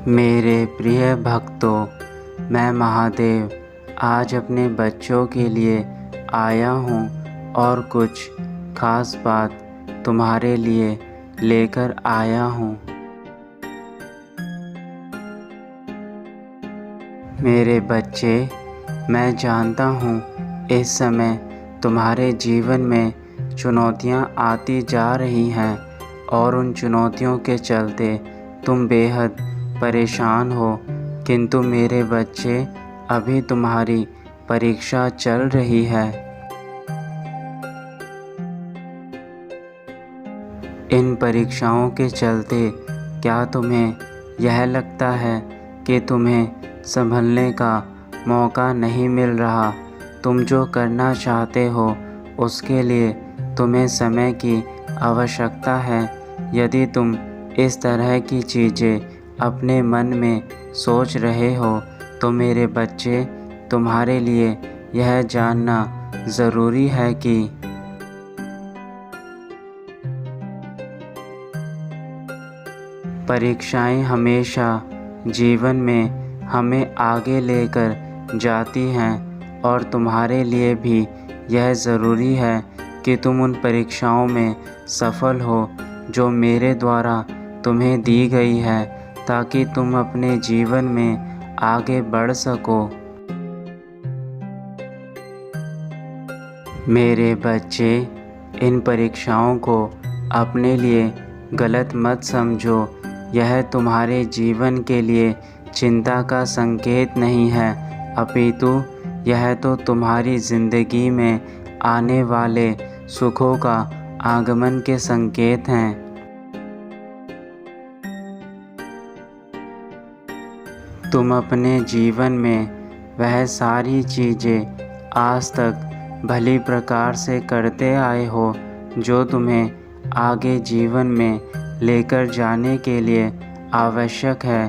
मेरे प्रिय भक्तों, मैं महादेव आज अपने बच्चों के लिए आया हूँ और कुछ खास बात तुम्हारे लिए लेकर आया हूँ। मेरे बच्चे, मैं जानता हूँ इस समय तुम्हारे जीवन में चुनौतियाँ आती जा रही हैं और उन चुनौतियों के चलते तुम बेहद परेशान हो। किंतु मेरे बच्चे, अभी तुम्हारी परीक्षा चल रही है। इन परीक्षाओं के चलते क्या तुम्हें यह लगता है कि तुम्हें संभलने का मौका नहीं मिल रहा? तुम जो करना चाहते हो उसके लिए तुम्हें समय की आवश्यकता है। यदि तुम इस तरह की चीज़ें अपने मन में सोच रहे हो तो मेरे बच्चे, तुम्हारे लिए यह जानना ज़रूरी है कि परीक्षाएं हमेशा जीवन में हमें आगे लेकर जाती हैं और तुम्हारे लिए भी यह ज़रूरी है कि तुम उन परीक्षाओं में सफल हो जो मेरे द्वारा तुम्हें दी गई है, ताकि तुम अपने जीवन में आगे बढ़ सको। मेरे बच्चे, इन परीक्षाओं को अपने लिए गलत मत समझो। यह तुम्हारे जीवन के लिए चिंता का संकेत नहीं है, अपितु यह तो तुम्हारी ज़िंदगी में आने वाले सुखों का आगमन के संकेत हैं। तुम अपने जीवन में वह सारी चीज़ें आज तक भली प्रकार से करते आए हो जो तुम्हें आगे जीवन में लेकर जाने के लिए आवश्यक है,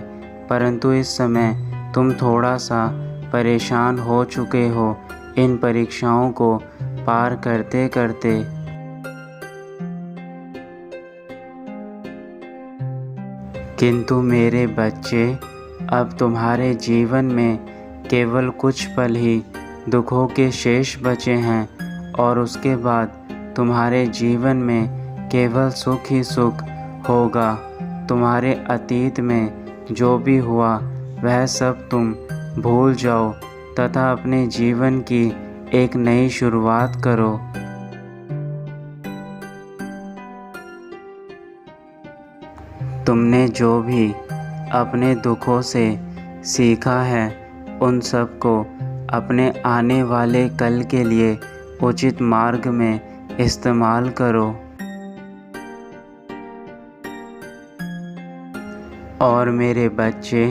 परंतु इस समय तुम थोड़ा सा परेशान हो चुके हो इन परीक्षाओं को पार करते करते। किंतु मेरे बच्चे, अब तुम्हारे जीवन में केवल कुछ पल ही दुखों के शेष बचे हैं और उसके बाद तुम्हारे जीवन में केवल सुख ही सुख होगा। तुम्हारे अतीत में जो भी हुआ वह सब तुम भूल जाओ तथा अपने जीवन की एक नई शुरुआत करो। तुमने जो भी अपने दुखों से सीखा है उन सब को अपने आने वाले कल के लिए उचित मार्ग में इस्तेमाल करो। और मेरे बच्चे,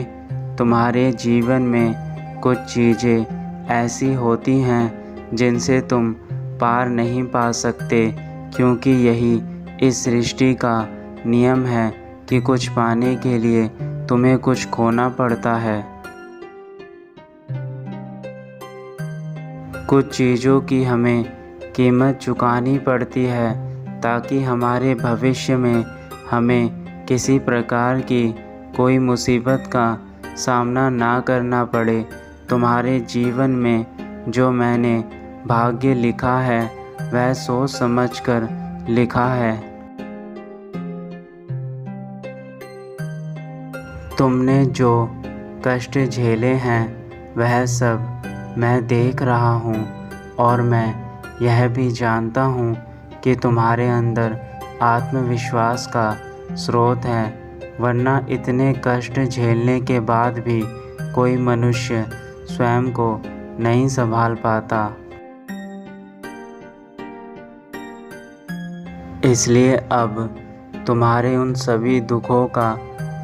तुम्हारे जीवन में कुछ चीज़ें ऐसी होती हैं जिनसे तुम पार नहीं पा सकते, क्योंकि यही इस सृष्टि का नियम है कि कुछ पाने के लिए तुम्हें कुछ खोना पड़ता है। कुछ चीज़ों की हमें कीमत चुकानी पड़ती है ताकि हमारे भविष्य में हमें किसी प्रकार की कोई मुसीबत का सामना ना करना पड़े। तुम्हारे जीवन में जो मैंने भाग्य लिखा है वह सोच समझकर लिखा है। तुमने जो कष्ट झेले हैं वह सब मैं देख रहा हूँ और मैं यह भी जानता हूँ कि तुम्हारे अंदर आत्मविश्वास का स्रोत है, वरना इतने कष्ट झेलने के बाद भी कोई मनुष्य स्वयं को नहीं संभाल पाता। इसलिए अब तुम्हारे उन सभी दुखों का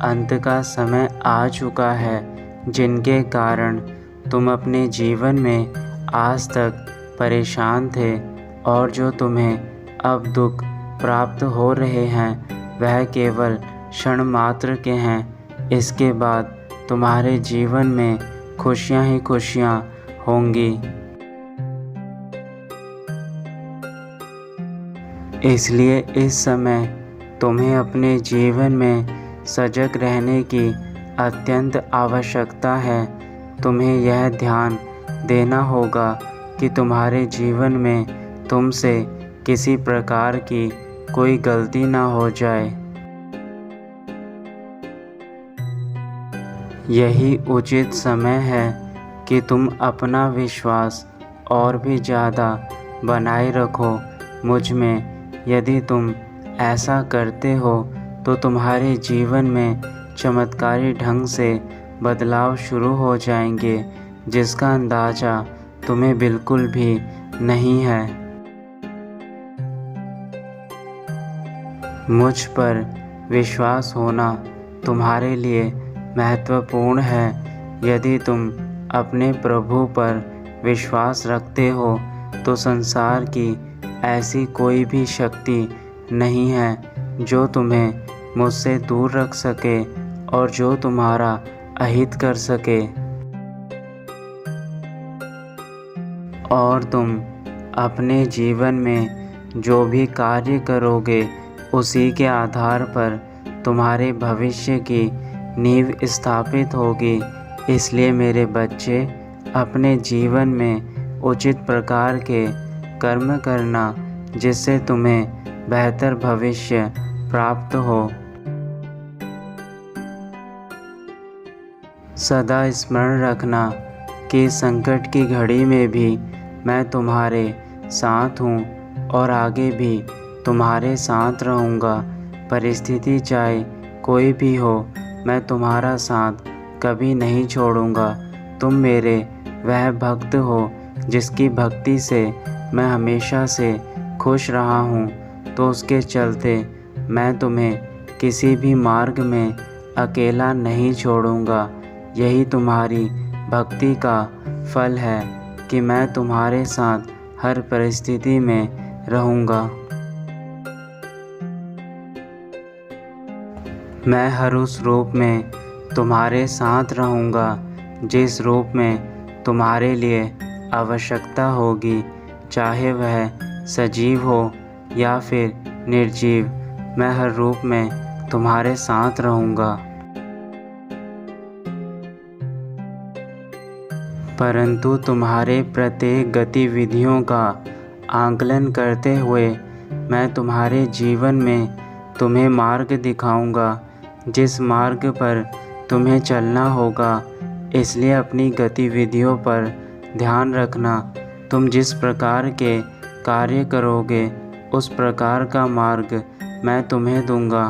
अंत का समय आ चुका है जिनके कारण तुम अपने जीवन में आज तक परेशान थे, और जो तुम्हें अब दुख प्राप्त हो रहे हैं वह केवल क्षण मात्र के हैं। इसके बाद तुम्हारे जीवन में खुशियाँ ही खुशियाँ होंगी। इसलिए इस समय तुम्हें अपने जीवन में सजग रहने की अत्यंत आवश्यकता है। तुम्हें यह ध्यान देना होगा कि तुम्हारे जीवन में तुमसे किसी प्रकार की कोई गलती ना हो जाए। यही उचित समय है कि तुम अपना विश्वास और भी ज़्यादा बनाए रखो मुझ में। यदि तुम ऐसा करते हो तो तुम्हारे जीवन में चमत्कारी ढंग से बदलाव शुरू हो जाएंगे, जिसका अंदाज़ा तुम्हें बिल्कुल भी नहीं है। मुझ पर विश्वास होना तुम्हारे लिए महत्वपूर्ण है। यदि तुम अपने प्रभु पर विश्वास रखते हो तो संसार की ऐसी कोई भी शक्ति नहीं है जो तुम्हें मुझसे दूर रख सके और जो तुम्हारा अहित कर सके। और तुम अपने जीवन में जो भी कार्य करोगे उसी के आधार पर तुम्हारे भविष्य की नींव स्थापित होगी। इसलिए मेरे बच्चे, अपने जीवन में उचित प्रकार के कर्म करना जिससे तुम्हें बेहतर भविष्य प्राप्त हो। सदा स्मरण रखना कि संकट की घड़ी में भी मैं तुम्हारे साथ हूँ और आगे भी तुम्हारे साथ रहूँगा। परिस्थिति चाहे कोई भी हो, मैं तुम्हारा साथ कभी नहीं छोड़ूँगा। तुम मेरे वह भक्त हो जिसकी भक्ति से मैं हमेशा से खुश रहा हूँ, तो उसके चलते मैं तुम्हें किसी भी मार्ग में अकेला नहीं छोड़ूँगा। यही तुम्हारी भक्ति का फल है कि मैं तुम्हारे साथ हर परिस्थिति में रहूँगा। मैं हर उस रूप में तुम्हारे साथ रहूँगा जिस रूप में तुम्हारे लिए आवश्यकता होगी, चाहे वह सजीव हो या फिर निर्जीव। मैं हर रूप में तुम्हारे साथ रहूँगा। परंतु तुम्हारे प्रत्येक गतिविधियों का आकलन करते हुए मैं तुम्हारे जीवन में तुम्हें मार्ग दिखाऊंगा, जिस मार्ग पर तुम्हें चलना होगा। इसलिए अपनी गतिविधियों पर ध्यान रखना। तुम जिस प्रकार के कार्य करोगे उस प्रकार का मार्ग मैं तुम्हें दूंगा।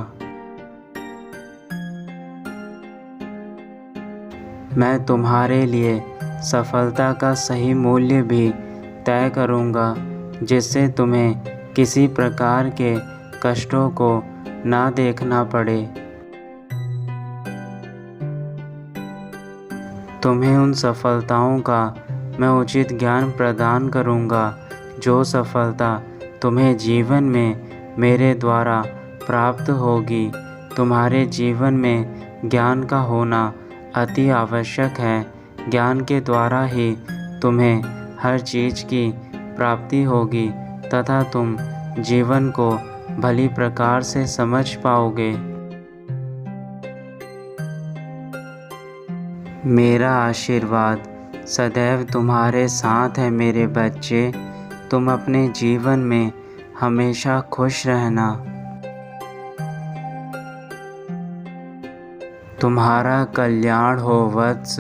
मैं तुम्हारे लिए सफलता का सही मूल्य भी तय करूंगा, जिससे तुम्हें किसी प्रकार के कष्टों को ना देखना पड़े। तुम्हें उन सफलताओं का मैं उचित ज्ञान प्रदान करूंगा। जो सफलता तुम्हें जीवन में मेरे द्वारा प्राप्त होगी। तुम्हारे जीवन में ज्ञान का होना अति आवश्यक है। ज्ञान के द्वारा ही तुम्हें हर चीज़ की प्राप्ति होगी तथा तुम जीवन को भली प्रकार से समझ पाओगे। मेरा आशीर्वाद सदैव तुम्हारे साथ है मेरे बच्चे। तुम अपने जीवन में हमेशा खुश रहना। तुम्हारा कल्याण हो वत्स।